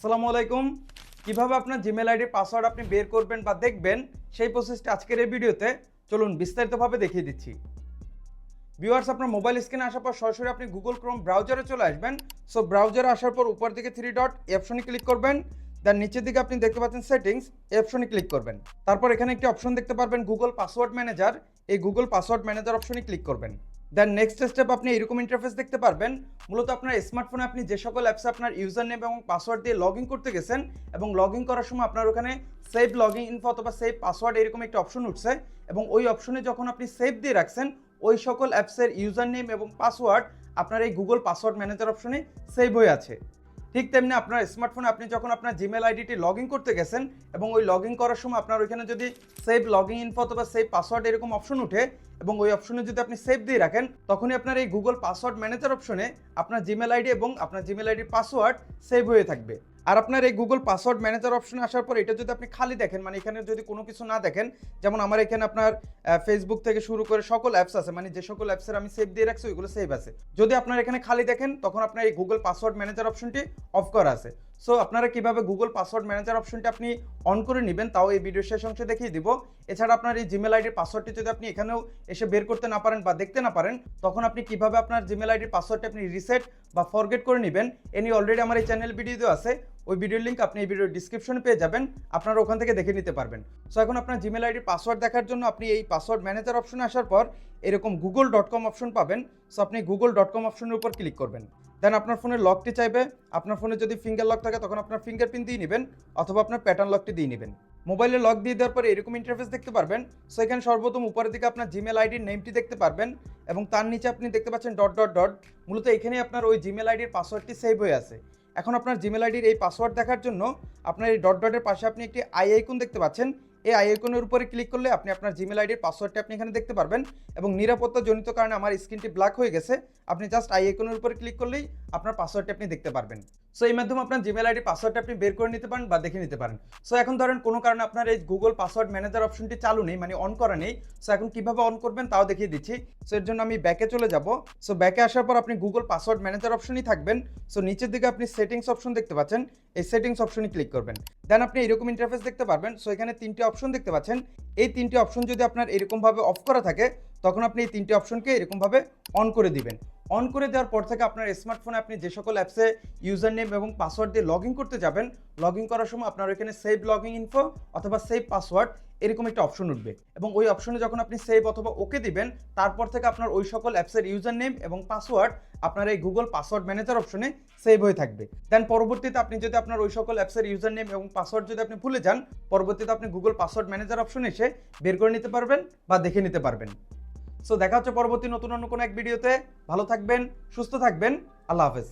আসসালামু আলাইকুম। কিভাবে আপনার জিমেল আইডির পাসওয়ার্ড আপনি বের করবেন বা দেখবেন সেই প্রসেসটা আজকের এই ভিডিওতে চলুন বিস্তারিতভাবে দেখিয়ে দিচ্ছি। ভিউয়ার্স, আপনার মোবাইল স্ক্রিনে আসার পর সরাসরি আপনি গুগল ক্রোম ব্রাউজারে চলে আসবেন। সো ব্রাউজারে আসার পর উপর দিকে থ্রি ডট এই অপশনে ক্লিক করবেন। দেন নিচের দিকে আপনি দেখতে পাচ্ছেন সেটিংস, এই অপশনে ক্লিক করবেন। তারপর এখানে একটি অপশন দেখতে পারবেন গুগল পাসওয়ার্ড ম্যানেজার, এই গুগল পাসওয়ার্ড ম্যানেজার অপশনে ক্লিক করবেন। দেন নেক্সট স্টেপ আপনি এরকম ইন্টারফেস দেখতে পারবেন। মূলত আপনার স্মার্টফোনে আপনি যে সকল অ্যাপসে আপনার ইউজার নেম এবং পাসওয়ার্ড দিয়ে লগ ইন করতে গেছেন এবং লগ ইন করার সময় আপনার ওখানে সেভ লগ ইন ইনফো অথবা সেভ পাসওয়ার্ড এরকম একটা অপশন উঠছে এবং ওই অপশনে যখন আপনি সেভ দিয়ে রাখছেন ওই সকল অ্যাপসের ইউজার নেম এবং পাসওয়ার্ড আপনার এই গুগল পাসওয়ার্ড ম্যানেজার অপশনে সেভ হয়ে আছে। ঠিক তেমনি আপনার স্মার্টফোনে আপনি যখন আপনার জিমেল আইডিটি লগ ইন করতে গেছেন এবং ওই লগ ইন করার সময় আপনার ওইখানে যদি সেভ লগ ইন ইনফো অথবা সেভ পাসওয়ার্ড এরকম অপশন উঠে এবং ওই অপশনে যদি আপনি সেভ দিয়ে রাখেন তখনই আপনার এই গুগল পাসওয়ার্ড ম্যানেজার অপশনে আপনার জিমেল আইডি এবং আপনার জিমেল আইডির পাসওয়ার্ড সেভ হয়ে থাকবে। আর আপনার এই গুগল পাসওয়ার্ড ম্যানেজার অপশনে আসার পর এটা যদি আপনি খালি দেখেন, মানে এখানে যদি কোনো কিছু না দেখেন, যেমন আমার এখানে আপনার ফেসবুক থেকে শুরু করে সকল অ্যাপস আছে, মানে যে সকল অ্যাপসের আমি সেভ দিয়ে রাখছি ওইগুলো সেভ আছে। যদি আপনার এখানে খালি দেখেন তখন আপনার এই গুগল পাসওয়ার্ড ম্যানেজার অপশনটি অফ করা আছে। সো আপনারা কিভাবে গুগল পাসওয়ার্ড ম্যানেজার অপশনটি আপনি অন করে নেবেন তাও এই ভিডিও শেষ অংশে দেখিয়ে দিব। এছাড়া আপনার এই জিমেল আইডির পাসওয়ার্ডটি যদি আপনি এখানেও এসে বের করতে না পারেন বা দেখতে না পারেন তখন আপনি কিভাবে আপনার জিমেল আইডির পাসওয়ার্ডটি আপনি রিসেট বা ফরগেট করে নেবেন এ নিয়ে অলরেডি আমার এই চ্যানেল ভিডিও আছে, ওই ভিডিওর লিঙ্ক আপনি এই ভিডিওর ডিসক্রিপশনে পেয়ে যাবেন, আপনারা ওখান থেকে দেখে নিতে পারবেন। সো এখন আপনার জিমেল আইডির পাসওয়ার্ড দেখার জন্য আপনি এই পাসওয়ার্ড ম্যানেজার অপশনে আসার পর এরকম google.com অপশন পাবেন। সো আপনি google.com অপশনের উপর ক্লিক করবেন। দেন আপনার ফোনের লকটি চাইবে, আপনার ফোনে যদি ফিঙ্গার লক থাকে তখন আপনার ফিঙ্গারপ্রিন্ট দিয়ে নেবেন অথবা আপনার প্যাটার্ন লকটি দিয়ে নেবেন। মোবাইলে লক দিয়ে দেওয়ার পরে এরকম ইন্টারফেস দেখতে পারবেন। সো এখানে সর্বপ্রথম উপরের দিকে আপনার জিমেল আইডির নেমটি দেখতে পারবেন এবং তার নিচে আপনি দেখতে পাচ্ছেন ডট ডট ডট। মূলত এখানে আপনার ওই জিমেল আইডির পাসওয়ার্ডটি সেভ হয়ে আছে। এখন আপনার জিমেল আইডির এই পাসওয়ার্ড দেখার জন্য আপনার এই ডট ডটের পাশে আপনি একটি আই আইকন দেখতে পাচ্ছেন, এই আই আইকনের উপরে ক্লিক করলে আপনি আপনার জিমেল আইডির পাসওয়ার্ডটি আপনি এখানে দেখতে পারবেন এবং নিরাপত্তাজনিত কারণে আমার স্ক্রিনটি ব্ল্যাক হয়ে গেছে, আপনি জাস্ট আই আইকনের উপরে ক্লিক করলেই আপনার পাসওয়ার্ডটি আপনি দেখতে পারবেন। সো এই মাধ্যমে আপনার জিমেল আইডির পাসওয়ার্ডটি আপনি বের করে নিতে পারেন বা দেখে নিতে পারেন। সো এখন ধরেন কোনো কারণে আপনার এই গুগল পাসওয়ার্ড ম্যানেজার অপশনটি চালু নেই, মানে অন করা নেই। সো এখন কিভাবে অন করবেন তাও দেখিয়ে দিচ্ছি। সো এর জন্য আমি ব্যাকে চলে যাব। সো ব্যাকে আসার পর আপনি গুগল পাসওয়ার্ড ম্যানেজার অপশনই থাকবেন। সো নিচের দিকে আপনি সেটিংস অপশন দেখতে পাচ্ছেন, এই সেটিংস অপশনে ক্লিক করবেন। দেন আপনি এরকম ইন্টারফেস দেখতে পারবেন। সো এখানে তিনটি অপশন দেখতে পাচ্ছেন, এই তিনটি অপশন যদি আপনার এরকমভাবে অফ করা থাকে তখন আপনি এই তিনটি অপশনকে এরকমভাবে অন করে দিবেন। অন করে দেওয়ার পর থেকে আপনার স্মার্টফোনে আপনি যে সকল অ্যাপসে ইউজার নেম এবং পাসওয়ার্ড দিয়ে লগ ইন করতে যাবেন, লগ ইন করার সময় আপনার এখানে সেভ লগ ইন ইনফো অথবা সেভ পাসওয়ার্ড এরকম একটা অপশন উঠবে এবং ওই অপশনে যখন আপনি সেভ অথবা ওকে দিবেন তারপর থেকে আপনার ওই সকল অ্যাপসের ইউজার নেম এবং পাসওয়ার্ড আপনার এই গুগল পাসওয়ার্ড ম্যানেজার অপশনে সেভ হয়ে থাকবে। দেন পরবর্তীতে আপনি যদি আপনার ওই সকল অ্যাপসের ইউজার নেম এবং পাসওয়ার্ড যদি আপনি ভুলে যান পরবর্তীতে আপনি গুগল পাসওয়ার্ড ম্যানেজার অপশনে এসে বের করে নিতে পারবেন বা দেখে নিতে পারবেন। সো দেখা হচ্ছে পরবর্তী নতুন অন্য কোনো এক ভিডিওতে। ভালো থাকবেন, সুস্থ থাকবেন, আল্লাহ হাফেজ।